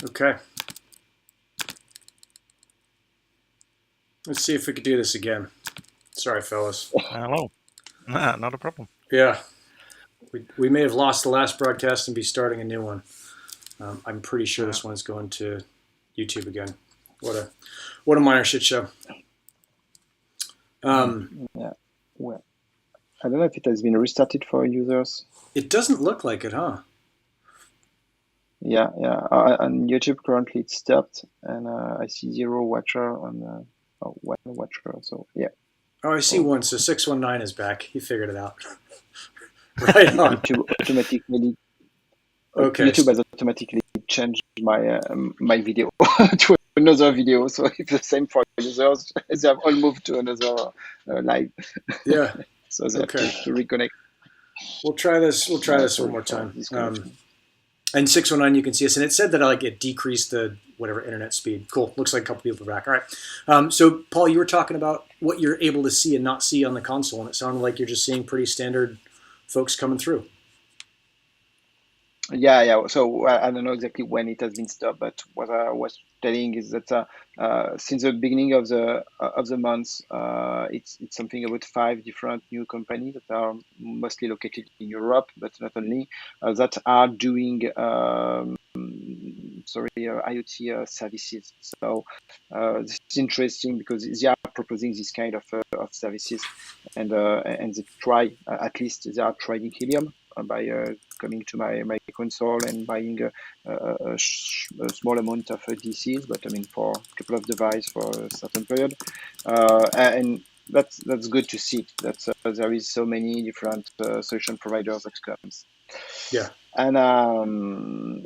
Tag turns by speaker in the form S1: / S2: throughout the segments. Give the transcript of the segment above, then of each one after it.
S1: Okay. Let's see if we could do this again. Sorry, fellas.
S2: Hello. Nah, not a problem.
S1: Yeah. We may have lost the last broadcast and be starting a new one. I'm pretty sure this one's going to YouTube again. What a minor shit show.
S3: Yeah. Well, I don't know if it has been restarted for users.
S1: It doesn't look like it, huh?
S3: Yeah. On YouTube currently it's stopped, and I see 0 watcher on 1 watcher. So yeah.
S1: Oh, I see one. So 619 is back. He figured it out. Right on.
S3: YouTube automatically.
S1: Okay.
S3: YouTube has automatically changed my my video to another video. So it's the same for users. They have all moved to another live.
S1: Yeah.
S3: So they have to reconnect.
S1: We'll try this. We'll try this one more time. And 619, you can see us, and it said that it decreased the whatever internet speed. Cool. Looks like a couple people are back. All right. So Paul, you were talking about what you're able to see and not see on the console, and it sounded like you're just seeing pretty standard folks coming through.
S3: Yeah. So I don't know exactly when it has been stopped, but what I was telling is that since the beginning of the month, it's something about 5 different new companies that are mostly located in Europe, but not only, that are doing IoT services. So this is interesting because they are proposing this kind of services, and they try, at least they are trying Helium by coming to my console and buying a small amount of DCs, but I mean for a couple of devices for a certain period, and that's good to see that there is so many different solution providers that comes.
S1: Yeah.
S3: And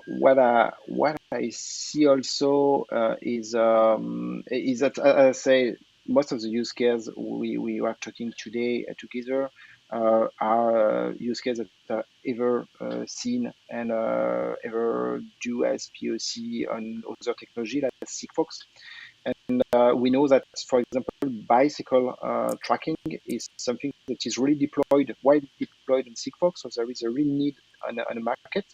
S3: what I see also is that, as I say, most of the use cases we are talking today together are use cases that are ever seen and ever do as POC on other technology like Sigfox. And we know that, for example, bicycle tracking is something that is really widely deployed in Sigfox, so there is a real need on the market.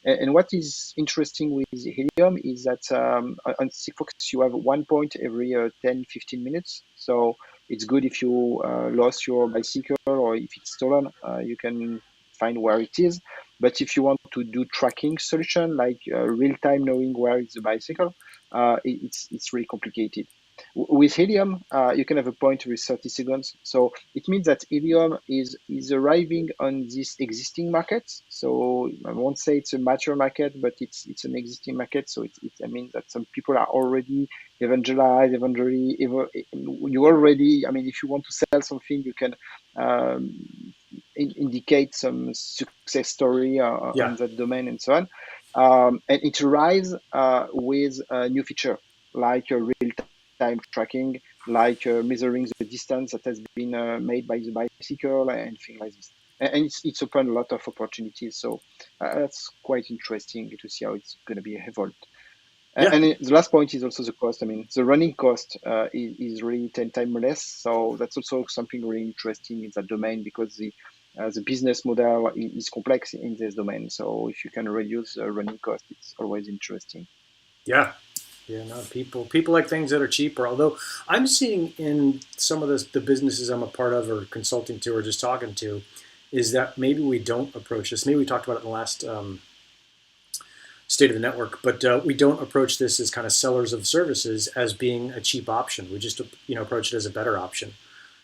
S3: And what is interesting with Helium is that on Sigfox you have 1 point every 10-15 minutes. So it's good if you lost your bicycle or if it's stolen, you can find where it is. But if you want to do tracking solution like real time knowing where is the bicycle, it's really complicated. With Helium, you can have a point with 30 seconds. So it means that Helium is arriving on this existing market. So I won't say it's a mature market, but it's an existing market. So I mean that some people are already evangelized, you already, I mean, if you want to sell something, you can indicate some success story on that domain and so on. And it arrives with a new feature like a real-time tracking, like measuring the distance that has been made by the bicycle and things like this. And it's opened a lot of opportunities. So that's quite interesting to see how it's going to be evolved. Yeah. And the last point is also the cost. I mean, the running cost is really 10 times less. So that's also something really interesting in that domain because the business model is complex in this domain. So if you can reduce running cost, it's always interesting.
S1: Yeah. Yeah, no, people like things that are cheaper. Although I'm seeing in some of the businesses I'm a part of or consulting to or just talking to, is that maybe we don't approach this. Maybe we talked about it in the last State of the Network, but we don't approach this as kind of sellers of services as being a cheap option. We just approach it as a better option.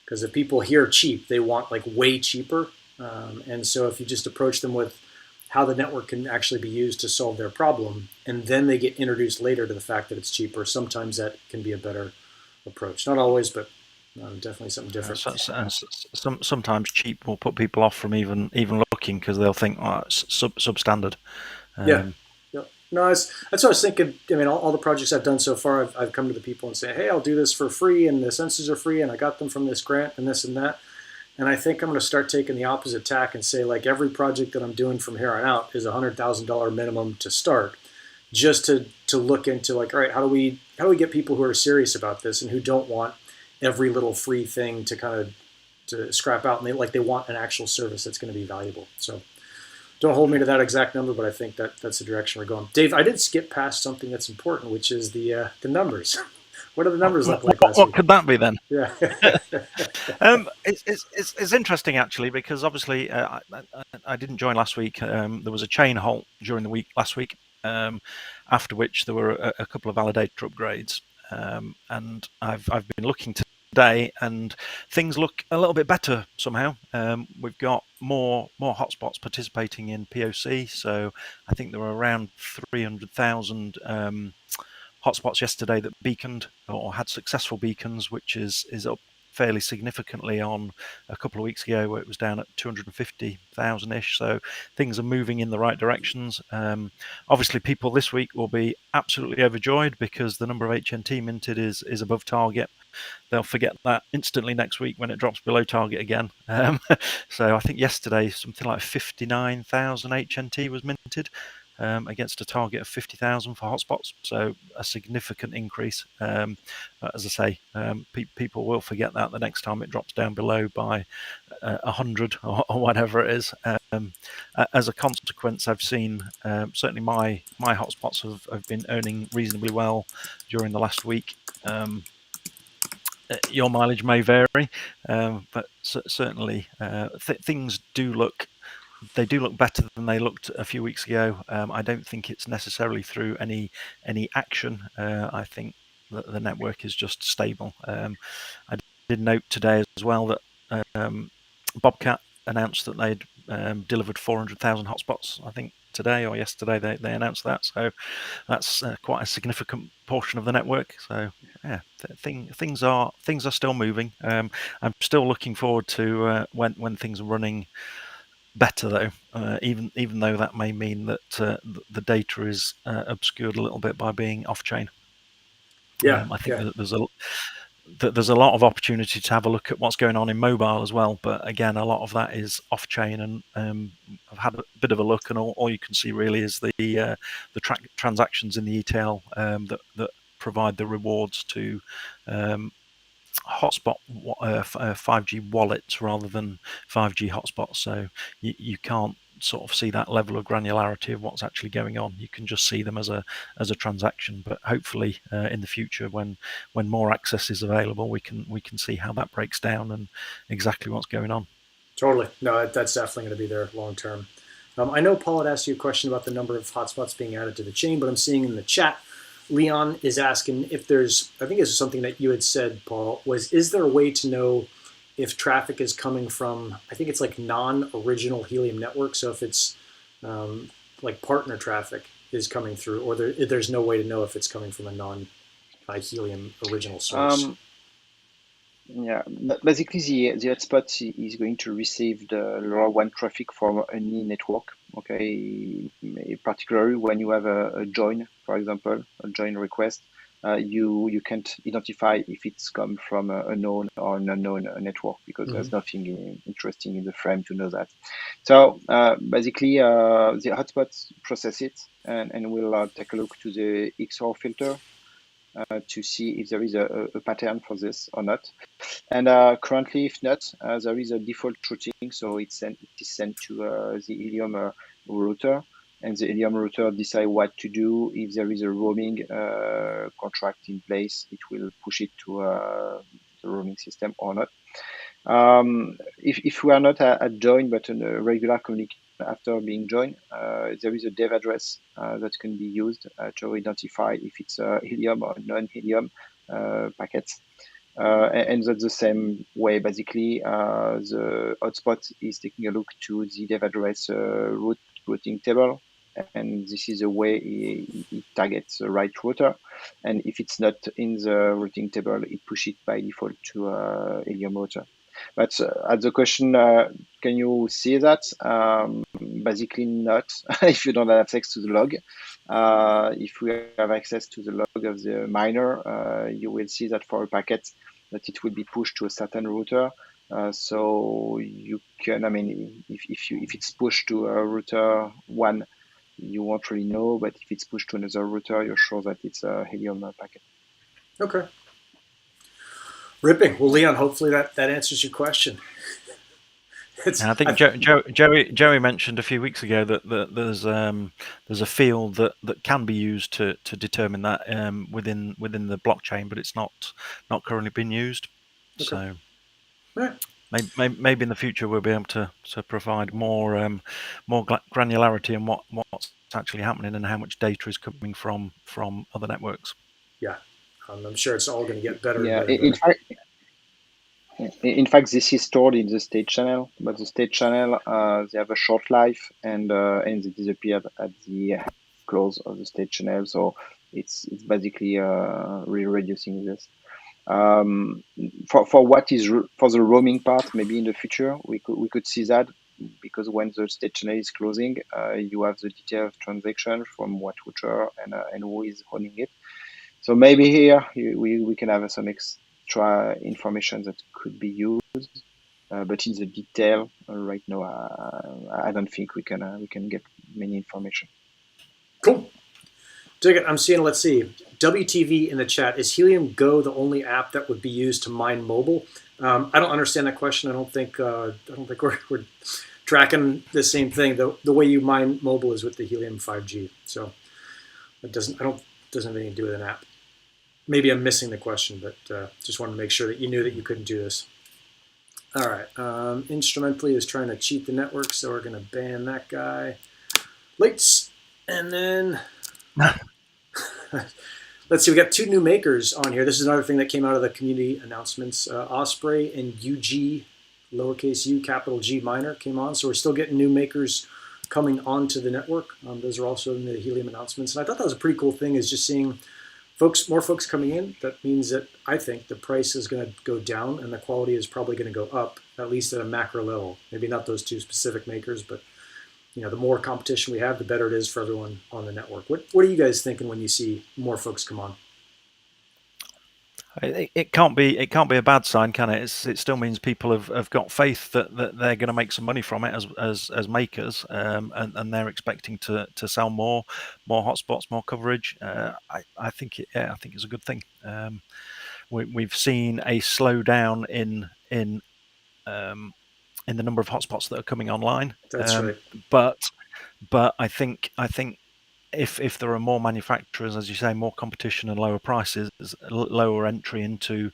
S1: Because if people hear cheap, they want like way cheaper. And so if you just approach them with how the network can actually be used to solve their problem, and then they get introduced later to the fact that it's cheaper, sometimes that can be a better approach. Not always, but definitely something different.
S2: Sometimes cheap will put people off from even looking because they'll think, oh, it's substandard.
S1: Yeah. No, that's what I was thinking. I mean, all the projects I've done so far, I've come to the people and say, hey, I'll do this for free, and the sensors are free, and I got them from this grant and this and that. And I think I'm going to start taking the opposite tack and say, like, every project that I'm doing from here on out is $100,000 minimum to start, just to look into, like, all right, how do we get people who are serious about this and who don't want every little free thing to kind of to scrap out, and they want an actual service that's going to be valuable. So Don't hold me to that exact number, but I think that's the direction we're going. Dave, I did skip past something that's important, which is the numbers. What do the numbers look like last
S2: What
S1: week?
S2: could that be then?
S1: Yeah.
S2: It's interesting actually because obviously I didn't join last week. There was a chain halt during the week last week, after which there were a couple of validator upgrades, and I've been looking today, and things look a little bit better somehow. We've got more hotspots participating in POC, so I think there were around 300,000 hotspots yesterday that beaconed or had successful beacons, which is up fairly significantly on a couple of weeks ago where it was down at 250,000 ish. So things are moving in the right directions. Obviously, people this week will be absolutely overjoyed because the number of HNT minted is above target. They'll forget that instantly next week when it drops below target again. So I think yesterday something like 59,000 HNT was minted, against a target of 50,000 for hotspots. So a significant increase. As I say, people will forget that the next time it drops down below by 100 or whatever it is. As a consequence, I've seen certainly my hotspots have been earning reasonably well during the last week. Your mileage may vary, but certainly things do look better than they looked a few weeks ago. I don't think it's necessarily through any action. I think that the network is just stable. I did note today as well that Bobcat announced that they'd delivered 400,000 hotspots. I think today or yesterday they announced that. So that's quite a significant portion of the network. So yeah, things are still moving. I'm still looking forward to when things are running better though, even though that may mean that the data is obscured a little bit by being off chain.
S1: Yeah.
S2: I think there's a lot of opportunity to have a look at what's going on in mobile as well, but again, a lot of that is off chain, and I've had a bit of a look, and all you can see really is the transactions in the ETL that provide the rewards to hotspot 5G wallets rather than 5G hotspots. So you can't sort of see that level of granularity of what's actually going on. You can just see them as a transaction. But hopefully in the future, when more access is available, we can see how that breaks down and exactly what's going on.
S1: Totally. No, that's definitely going to be there long term. I know Paul had asked you a question about the number of hotspots being added to the chain, but I'm seeing in the chat, Leon is asking if there's, I think this is something that you had said, Paul, is there a way to know if traffic is coming from, I think it's like non-original Helium network, so if it's like partner traffic is coming through, or there's no way to know if it's coming from a non-Helium original source?
S3: Yeah, basically the hotspot is going to receive the LoRaWAN traffic from any network. Okay, particularly when you have a join, for example, a join request, you can't identify if it's come from a known or an unknown network because there's nothing interesting in the frame to know that. So basically, the hotspot process it and we'll take a look to the XOR filter to see if there is a pattern for this or not. And currently, if not, there is a default routing, so it is sent to the Helium router, and the Helium router decide what to do. If there is a roaming contract in place, it will push it to the roaming system or not. If we are not at join, but in a regular communication after being joined, there is a dev address that can be used to identify if it's a Helium or non-Helium packets. And that's the same way, basically, the hotspot is taking a look to the dev address routing table, and this is the way it targets the right router. And if it's not in the routing table, it pushes it by default to Helium router. But at the question, can you see that? Basically not, if you don't have access to the log. If we have access to the log of the miner, you will see that for a packet, that it will be pushed to a certain router. So you can, I mean, if it's pushed to a router 1, you won't really know, but if it's pushed to another router, you're sure that it's a Helium packet.
S1: Okay. Ripping. Well, Leon, hopefully that answers your question.
S2: And I think Joey mentioned a few weeks ago that there's a field that can be used to determine that within the blockchain, but it's not currently been used.
S1: Okay.
S2: So
S1: Right.
S2: maybe in the future we'll be able to provide more granularity on what's actually happening and how much data is coming from other networks.
S1: Yeah, I'm sure it's all going to get better and
S3: Yeah,
S1: better and better.
S3: in fact, this is stored in the state channel, but the state channel they have a short life, and they disappeared at the close of the state channel. So it's basically reducing this. For what is for the roaming part, maybe in the future we could see that, because when the state channel is closing, you have the detail of transaction from what router and who is owning it. So maybe here we can have some extra information that could be used, but in the detail right now, I don't think we can get many information.
S1: Cool. Dig it. I'm seeing. Let's see. WTV in the chat, is Helium Go the only app that would be used to mine mobile? I don't understand that question. I don't think we're tracking the same thing. The way you mine mobile is with the Helium 5G. So it doesn't have anything to do with an app. Maybe I'm missing the question, but just wanted to make sure that you knew that you couldn't do this. All right. Instrumentally is trying to cheat the network, so we're going to ban that guy. Lights. And then let's see, we got two new makers on here. This is another thing that came out of the community announcements. Osprey and UG, lowercase u, capital G minor, came on. So we're still getting new makers coming onto the network. Those are also in the Helium announcements. And I thought that was a pretty cool thing, is just seeing more folks coming in. That means that I think the price is going to go down and the quality is probably going to go up, at least at a macro level. Maybe not those two specific makers, but the more competition we have, the better it is for everyone on the network. What are you guys thinking when you see more folks come on?
S2: It can't be a bad sign, can it? It still means people have got faith that they're going to make some money from it as makers, and they're expecting to sell more hotspots, more coverage. I think it's a good thing. We've seen a slowdown in the number of hotspots that are coming online.
S1: That's right.
S2: But I think if there are more manufacturers, as you say, more competition and lower prices, lower entry into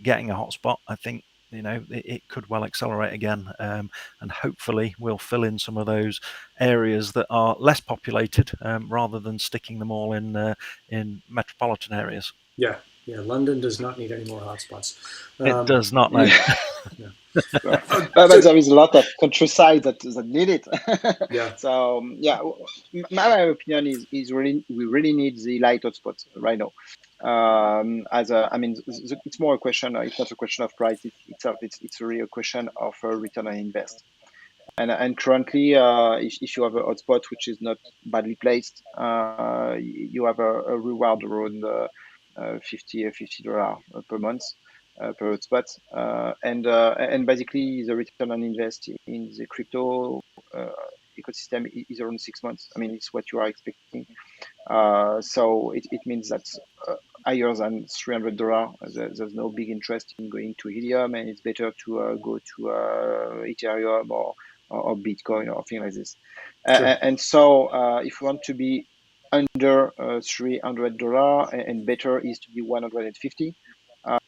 S2: getting a hotspot, I think it could well accelerate again, and hopefully we'll fill in some of those areas that are less populated, rather than sticking them all in metropolitan areas.
S1: Yeah. London does not need any more hotspots.
S2: It does not, no.
S1: Yeah.
S3: But there is a lot of countryside that need it.
S1: Yeah.
S3: So my opinion is we really need the light hotspots right now. It's more a question. It's not a question of price. It's really a question of return on invest. And currently, if you have a hotspot which is not badly placed, you have a reward around $50 per month per hotspot, and basically the return on invest in the crypto ecosystem is around 6 months. I mean, it's what you are expecting. So it means that higher than $300, there's no big interest in going to Helium, and it's better to go to Ethereum or Bitcoin or things like this.
S1: Sure.
S3: And so if you want to be under $300 and better is to be 150.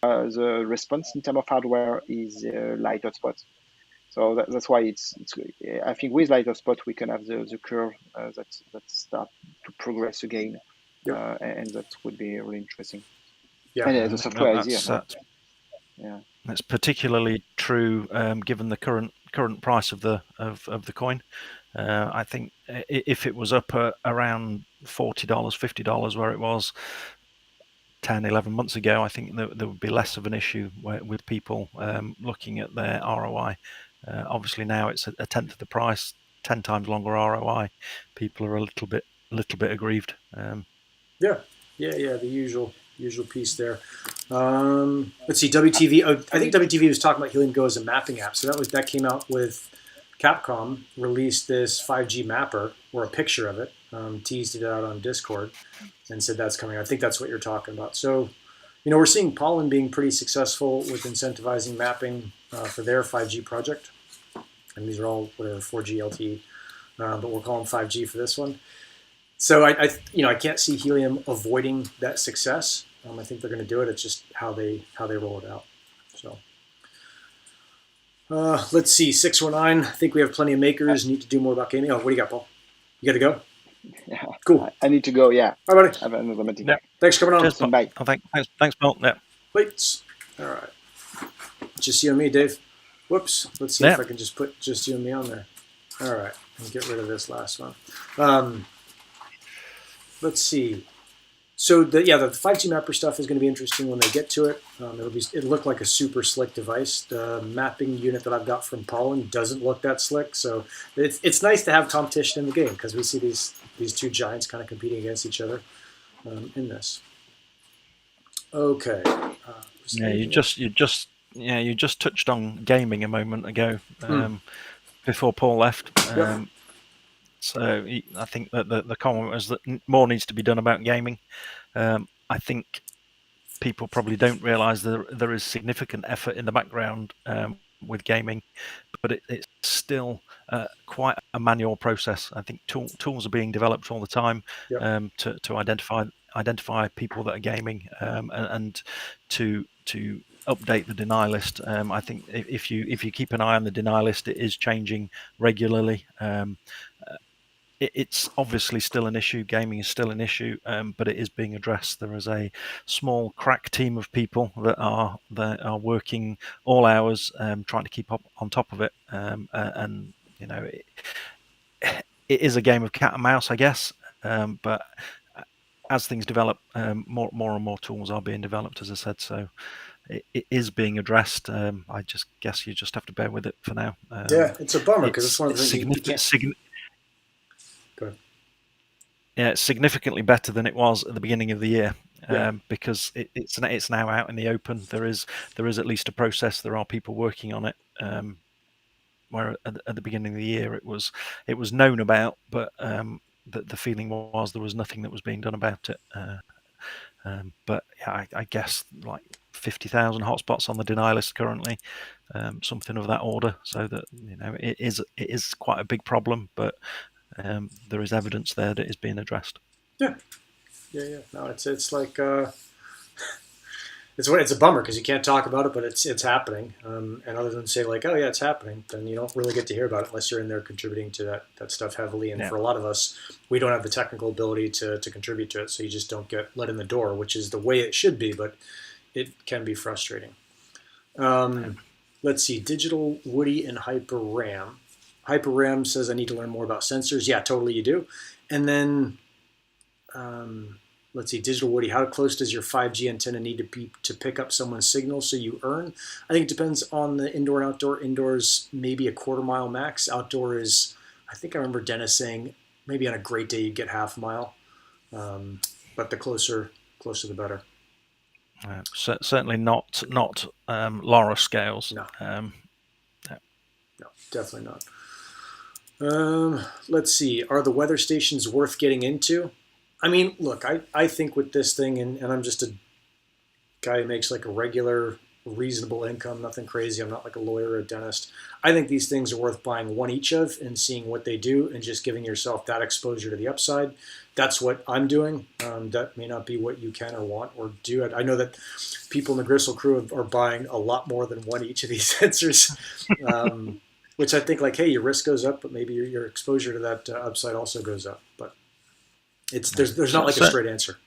S3: The response in terms of hardware is light hotspot. So that's why it's I think with light hotspot we can have the curve that start to progress again, and that would be really interesting.
S1: Yeah.
S3: And the software is here.
S2: Yeah, that's particularly true given the current price of the coin. I think if it was up around $40, $50 where it was 10, 11 months ago, I think there would be less of an issue with people looking at their ROI. Obviously now it's a tenth of the price, 10 times longer ROI. People are a little bit aggrieved.
S1: Yeah. The usual piece there. Let's see, WTV. Oh, I think WTV was talking about Helium Go as a mapping app. So that came out with Capcom released this 5G mapper, or a picture of it, teased it out on Discord, and said that's coming. I think that's what you're talking about. So, we're seeing Pollen being pretty successful with incentivizing mapping for their 5G project. and these are all whatever 4G LTE, but we'll call them 5G for this one. So I can't see Helium avoiding that success. I think they're going to do it. It's just how they roll it out. So let's see, 619. I think we have plenty of makers. Need to do more about gaming. Oh, what do you got, Paul? You got to go?
S3: Yeah,
S1: Cool.
S3: I need to go. Yeah.
S1: All right, buddy.
S3: I have another meeting.
S2: Yeah.
S1: Thanks for coming on.
S2: Cheers,
S3: So,
S2: Paul.
S3: bye.
S2: Oh, thanks, Paul. Yeah.
S1: Wait. All right. Just you and me, Dave. Whoops. Let's see if I can just put just you and me on there. All right. And get rid of this last one. Let's see. So the 5G mapper stuff is going to be interesting when they get to it. It'll look like a super slick device. The mapping unit that I've got from Pollen doesn't look that slick. So it's nice to have competition in the game because we see these two giants kind of competing against each other in this. Okay.
S2: You just touched on gaming a moment ago before Paul left. So I think that the comment was that more needs to be done about gaming. I think people probably don't realise there is significant effort in the background with gaming, but it's still quite a manual process. I think tools are being developed all the time to identify people that are gaming and to update the deny list. I think if you keep an eye on the deny list, it is changing regularly. It's obviously still an issue. Gaming is still an issue, but it is being addressed. There is a small crack team of people that are working all hours, trying to keep up on top of it. And it is a game of cat and mouse, I guess. But as things develop, more and more tools are being developed, as I said. So it is being addressed. I just guess you just have to bear with it for now.
S1: It's a bummer because it's one of the things you can't. Go ahead.
S2: Yeah, it's significantly better than it was at the beginning of the year because it's now out in the open. There is at least a process. There are people working on it. Where at the beginning of the year it was known about, but the feeling was there was nothing that was being done about it. But yeah, I guess like 50,000 hotspots on the deny list currently, something of that order. So that it is quite a big problem, but there is evidence there that is being addressed.
S1: Yeah. No, it's like it's a bummer because you can't talk about it, but it's happening. And other than say like, oh yeah, it's happening, then you don't really get to hear about it unless you're in there contributing to that stuff heavily. And for a lot of us, we don't have the technical ability to contribute to it, so you just don't get let in the door, which is the way it should be, but it can be frustrating. Let's see, Digital Woody and Hyper Ram. Hyper Ram says I need to learn more about sensors. Yeah, totally, you do. And then let's see, Digital Woody, how close does your 5G antenna need to be to pick up someone's signal so you earn? I think it depends on the indoor and outdoor. Indoors, maybe a quarter mile max. Outdoor is, I think I remember Dennis saying, maybe on a great day you get half a mile. But the closer the better.
S2: Certainly not LoRa scales.
S1: No, definitely not. Let's see, are the weather stations worth getting into? I mean, look, I think with this thing, and I'm just a guy who makes like a regular, reasonable income, nothing crazy. I'm not like a lawyer or a dentist. I think these things are worth buying one each of and seeing what they do and just giving yourself that exposure to the upside. That's what I'm doing. That may not be what you can or want or do. I know that people in the Gristle crew are buying a lot more than one each of these sensors, which I think like, hey, your risk goes up, but maybe your exposure to that upside also goes up. But there's not like a straight answer.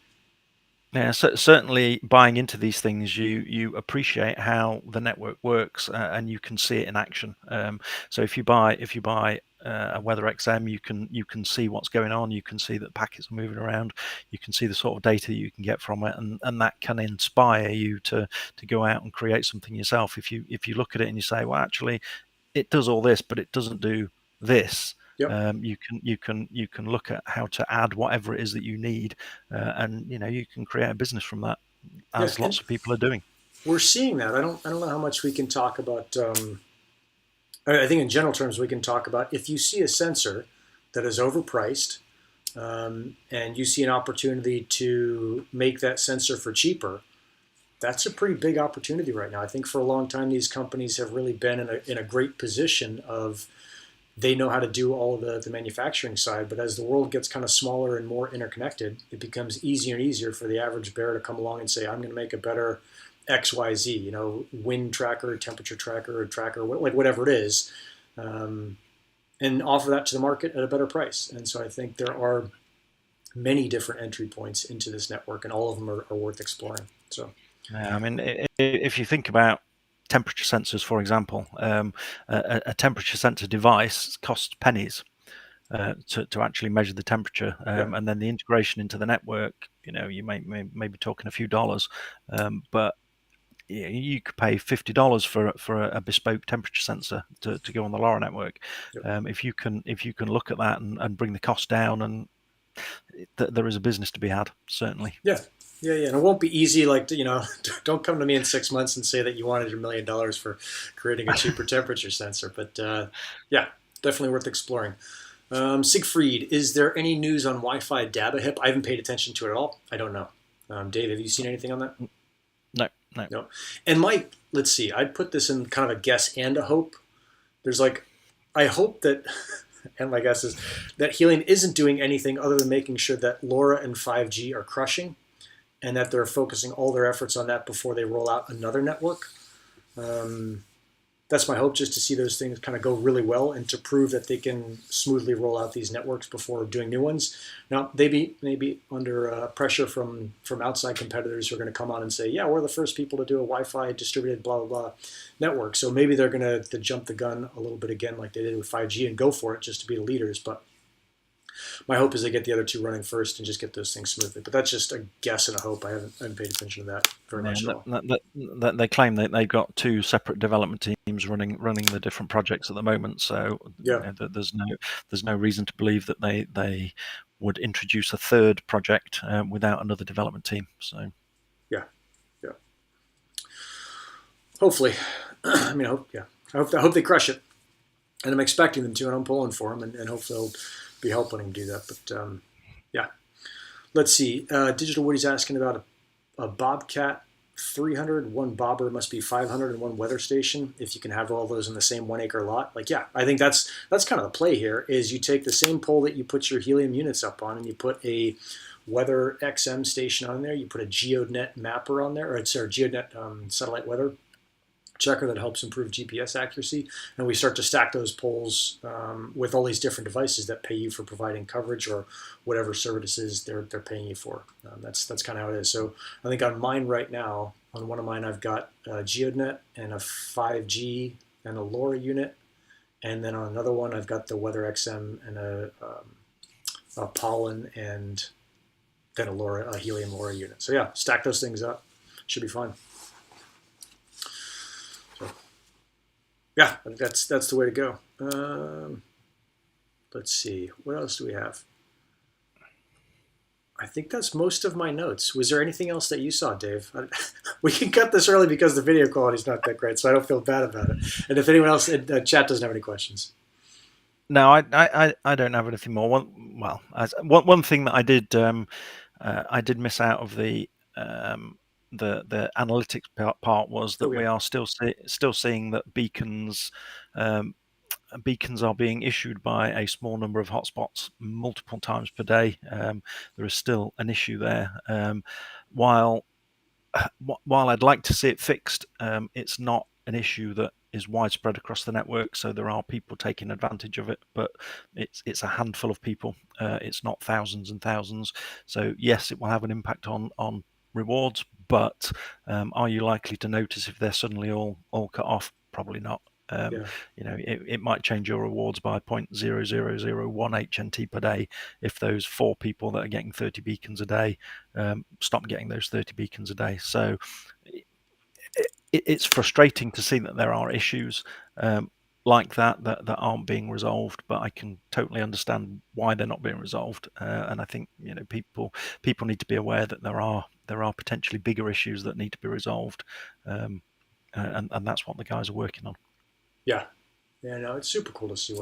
S2: Yeah, certainly buying into these things, you appreciate how the network works, and you can see it in action. So if you buy a Weather XM, you can see what's going on. You can see that packets are moving around. You can see the sort of data you can get from it, and that can inspire you to go out and create something yourself. If you look at it and you say, well, actually, it does all this, but it doesn't do this.
S1: Yep.
S2: You can look at how to add whatever it is that you need, and you can create a business from that, as lots of people are doing.
S1: We're seeing that. I don't know how much we can talk about. I think in general terms we can talk about if you see a sensor that is overpriced, and you see an opportunity to make that sensor for cheaper. that's a pretty big opportunity right now. I think for a long time these companies have really been in a great position of they know how to do all of the manufacturing side, but as the world gets kind of smaller and more interconnected, it becomes easier and easier for the average bear to come along and say, I'm going to make a better XYZ, wind tracker, temperature tracker, or tracker, like whatever it is, um, and offer that to the market at a better price. And so I think there are many different entry points into this network, and all of them are worth exploring. So,
S2: yeah, I mean, if you think about temperature sensors, for example, a temperature sensor device costs pennies to actually measure the temperature,
S1: yeah,
S2: and then the integration into the network. You may be talking a few dollars, but you could pay $50 for a bespoke temperature sensor to go on the LoRa network.
S1: yeah,
S2: If you can look at that and bring the cost down, and there is a business to be had, certainly.
S1: yeah. Yeah, yeah, and it won't be easy. Like, don't come to me in 6 months and say that you wanted $1 million for creating a cheaper temperature sensor. But yeah, definitely worth exploring. Siegfried, is there any news on Wi-Fi data hip? I haven't paid attention to it at all. I don't know. Dave, have you seen anything on that?
S2: No, no.
S1: No. And Mike, let's see. I'd put this in kind of a guess and a hope. There's like, I hope that, and my guess is that Helium isn't doing anything other than making sure that LoRa and 5G are crushing, and that they're focusing all their efforts on that before they roll out another network. Um, that's my hope, just to see those things kind of go really well and to prove that they can smoothly roll out these networks before doing new ones. Now, they may be under pressure from outside competitors who are going to come on and say, yeah, we're the first people to do a Wi-Fi distributed blah, blah, blah network. So maybe they're going to jump the gun a little bit again like they did with 5G and go for it just to be the leaders. But my hope is they get the other two running first and just get those things smoothly. But that's just a guess and a hope. I haven't paid attention to that very much at all.
S2: They claim that they've got two separate development teams running the different projects at the moment. So
S1: Yeah,
S2: there's no reason to believe that they would introduce a third project without another development team. So
S1: yeah, yeah. Hopefully, I mean, I hope they crush it, and I'm expecting them to, and I'm pulling for them, and hopefully they'll be helping them do that. But yeah, let's see. Digital Woody's asking about a Bobcat 300. One bobber must be 500, and one weather station. If you can have all those in the same 1 acre lot, like yeah, I think that's kind of the play here. Is you take the same pole that you put your helium units up on, and you put a weather XM station on there. You put a GeoNet mapper on there, or sorry, GeoNet satellite weather checker that helps improve GPS accuracy, and we start to stack those poles with all these different devices that pay you for providing coverage or whatever services they're paying you for. That's kind of how it is. So I think on mine right now, on one of mine, I've got a GeoNet and a 5G and a LoRa unit, and then on another one, I've got the Weather XM and a pollen and then a helium LoRa unit. So yeah, stack those things up, should be fun. Yeah, I think that's the way to go. Let's see, what else do we have? I think that's most of my notes. Was there anything else that you saw, Dave? We can cut this early because the video quality is not that great, so I don't feel bad about it. And if anyone else in chat doesn't have any questions.
S2: no, I don't have anything more. One thing that I did miss out of the analytics part was that we are still seeing that beacons are being issued by a small number of hotspots multiple times per day. There is still an issue there. While I'd like to see it fixed, it's not an issue that is widespread across the network. So there are people taking advantage of it, but it's a handful of people. It's not thousands and thousands. So yes, it will have an impact on rewards, but are you likely to notice if they're suddenly all cut off? Probably not.
S1: Yeah.
S2: It might change your rewards by 0.0001 HNT per day if those 4 people that are getting 30 beacons a day stop getting those 30 beacons a day. So it's frustrating to see that there are issues like that aren't being resolved, but I can totally understand why they're not being resolved. And I think people need to be aware that there are potentially bigger issues that need to be resolved, and that's what the guys are working on.
S1: Yeah, no, it's super cool to see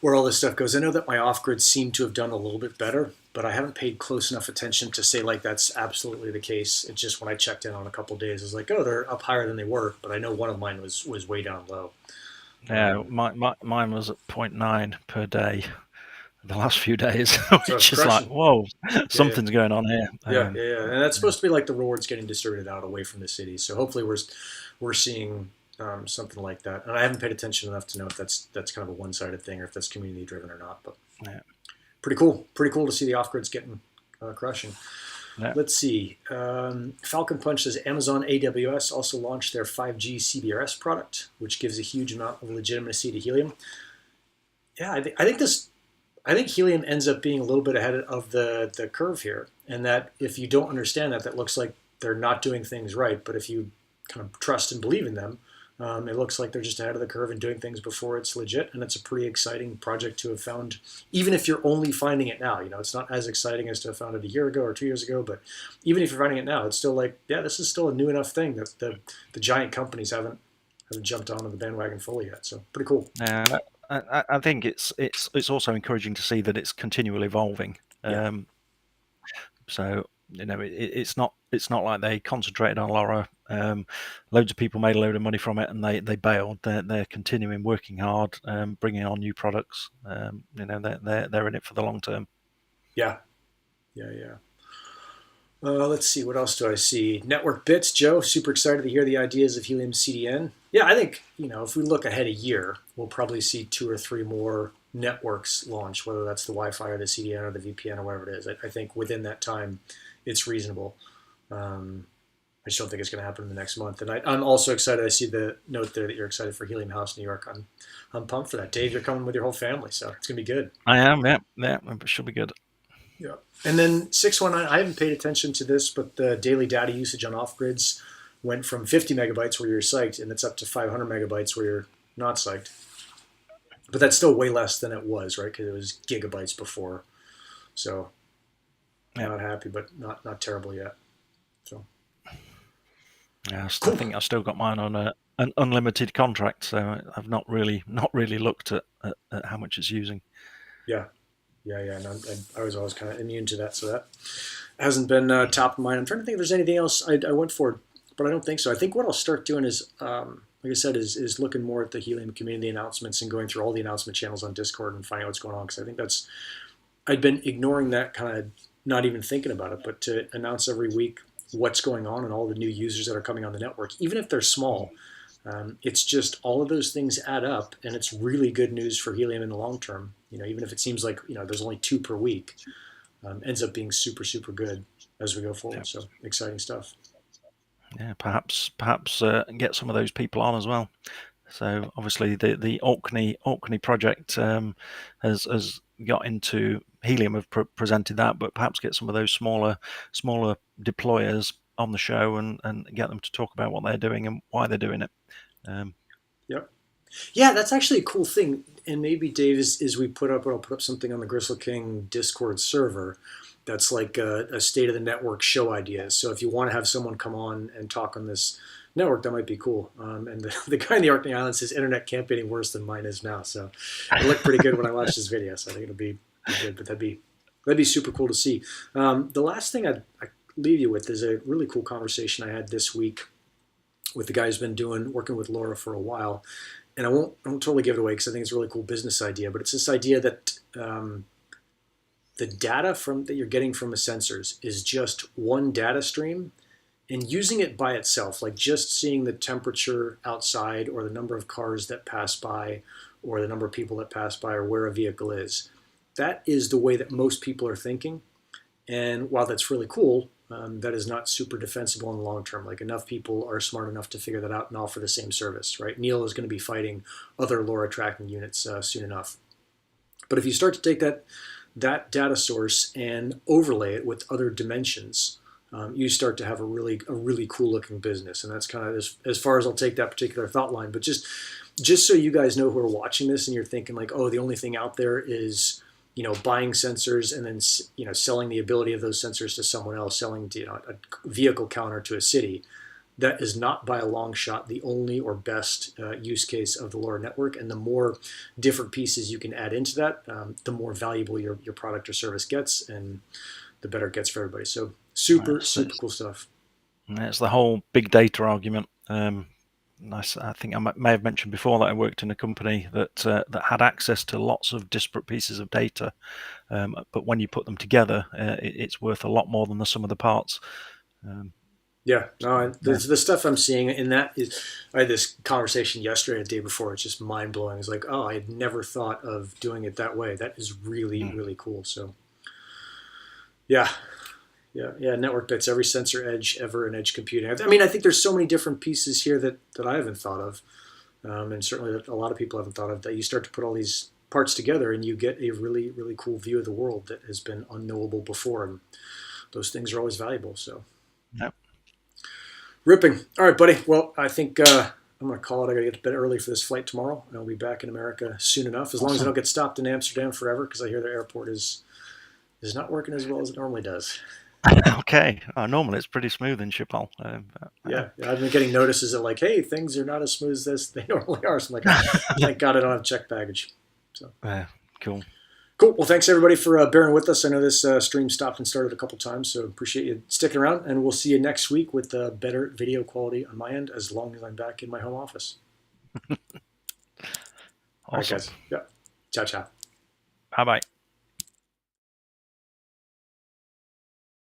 S1: where all this stuff goes. I know that my off-grid seem to have done a little bit better, but I haven't paid close enough attention to say like that's absolutely the case. It's just when I checked in on a couple of days, I was like, oh, they're up higher than they were, but I know one of mine was way down low.
S2: Yeah, mine was at 0.9 per day the last few days,
S1: So it's
S2: which is like,
S1: crushing.
S2: whoa,
S1: Yeah,
S2: something's going on here.
S1: yeah, and that's supposed to be like the rewards getting distributed out away from the city. So hopefully we're seeing something like that. And I haven't paid attention enough to know if that's kind of a one-sided thing or if that's community driven or not. But
S2: Yeah.
S1: pretty cool to see the off-grids getting crushing.
S2: Yeah.
S1: Let's see. Falcon Punch says Amazon AWS also launched their 5G CBRS product, which gives a huge amount of legitimacy to Helium. Yeah, I think Helium ends up being a little bit ahead of the curve here, and that if you don't understand that, that looks like they're not doing things right. But if you kind of trust and believe in them, it looks like they're just ahead of the curve and doing things before it's legit, and it's a pretty exciting project to have found, even if you're only finding it now. It's not as exciting as to have found it a year ago or 2 years ago, but even if you're finding it now, it's still like, yeah, this is still a new enough thing that the giant companies haven't jumped onto the bandwagon fully yet. So pretty cool.
S2: Yeah, I think it's also encouraging to see that it's continually evolving.
S1: Yeah.
S2: So it's not like they concentrated on LoRa. Loads of people made a load of money from it, and they bailed. They're continuing working hard, bringing on new products. They're in it for the long term.
S1: Yeah. Let's see, what else do I see? Network Bits, Joe, super excited to hear the ideas of Helium CDN. Yeah, I think, if we look ahead a year, we'll probably see 2 or 3 more networks launch, whether that's the Wi-Fi or the CDN or the VPN or whatever it is. I think within that time, it's reasonable. I just don't think it's going to happen in the next month. And I'm also excited. I see the note there that you're excited for Helium House New York. I'm pumped for that. Dave, you're coming with your whole family, so it's going to be good.
S2: I am, yeah, it should be good.
S1: Yeah. And then 619, I haven't paid attention to this, but the daily data usage on off-grids went from 50 megabytes where you're psyched, and it's up to 500 megabytes where you're not psyched. But that's still way less than it was, right? Because it was gigabytes before. So not happy, but not terrible yet. So
S2: yeah, I think I've still got mine on an unlimited contract, so I've not really looked at how much it's using.
S1: Yeah. No, I was always kind of immune to that, so that hasn't been top of mind. I'm trying to think if there's anything else I went for, but I don't think so. I think what I'll start doing is, like I said, is looking more at the Helium community announcements and going through all the announcement channels on Discord and finding out what's going on, because I think I'd been ignoring that, kind of not even thinking about it, but to announce every week what's going on and all the new users that are coming on the network, even if they're small. It's just all of those things add up, and it's really good news for Helium in the long term. Even if it seems like there's only 2 per week, ends up being super, super good as we go forward. Yeah. So exciting stuff.
S2: Yeah, perhaps get some of those people on as well. So obviously the Orkney project has got into Helium, have presented that, but perhaps get some of those smaller deployers on the show and get them to talk about what they're doing and why they're doing it.
S1: Yep. Yeah, that's actually a cool thing. And maybe, Dave, is I'll put up something on the Gristle King Discord server that's like a state of the network show ideas. So if you want to have someone come on and talk on this network, that might be cool. And the guy in the Orkney Islands, his internet can't be any worse than mine is now. So it looked pretty good when I watched this video. So I think it'll be good, but that'd be super cool to see. The last thing I leave you with is a really cool conversation I had this week with the guy who's been working with LoRa for a while. And I won't totally give it away because I think it's a really cool business idea, but it's this idea that the data that you're getting from the sensors is just one data stream, and using it by itself, like just seeing the temperature outside or the number of cars that pass by or the number of people that pass by or where a vehicle is. That is the way that most people are thinking. And while that's really cool, that is not super defensible in the long term. Like, enough people are smart enough to figure that out and offer the same service, right? Neil is going to be fighting other LoRa tracking units soon enough. But if you start to take that data source and overlay it with other dimensions, you start to have a really cool looking business. And that's kind of as far as I'll take that particular thought line. But just so you guys know who are watching this and you're thinking like, oh, the only thing out there is buying sensors and then selling the ability of those sensors to someone else, selling to a vehicle counter to a city. that is not by a long shot the only or best use case of the LoRa network. And the more different pieces you can add into that, the more valuable your product or service gets, and the better it gets for everybody. So super cool stuff.
S2: It's the whole big data argument. I think I may have mentioned before that I worked in a company that had access to lots of disparate pieces of data, but when you put them together, it's worth a lot more than the sum of the parts.
S1: The stuff I'm seeing in that is, I had this conversation yesterday, the day before. It's just mind blowing. It's like, oh, I had never thought of doing it that way. That is really cool. So, yeah. Network bits, every sensor edge ever in edge computing. I mean, I think there's so many different pieces here that I haven't thought of, and certainly that a lot of people haven't thought of. That you start to put all these parts together, and you get a really cool view of the world that has been unknowable before. And those things are always valuable. So.
S2: Yep.
S1: Ripping. All right, buddy. Well, I think I'm going to call it. I got to get to bed early for this flight tomorrow, and I'll be back in America soon enough. As long as I don't get stopped in Amsterdam forever, because I hear the airport is not working as well as it normally does.
S2: Okay. Normally it's pretty smooth in Schiphol.
S1: Yeah, I've been getting notices that like, hey, things are not as smooth as they normally are. So I'm like, thank God I don't have checked baggage. So
S2: cool.
S1: Cool. Well, thanks everybody for bearing with us. I know this stream stopped and started a couple times, so appreciate you sticking around. And we'll see you next week with better video quality on my end, as long as I'm back in my home office.
S2: Awesome.
S1: All right, guys. Yeah. Ciao, ciao.
S2: Bye-bye.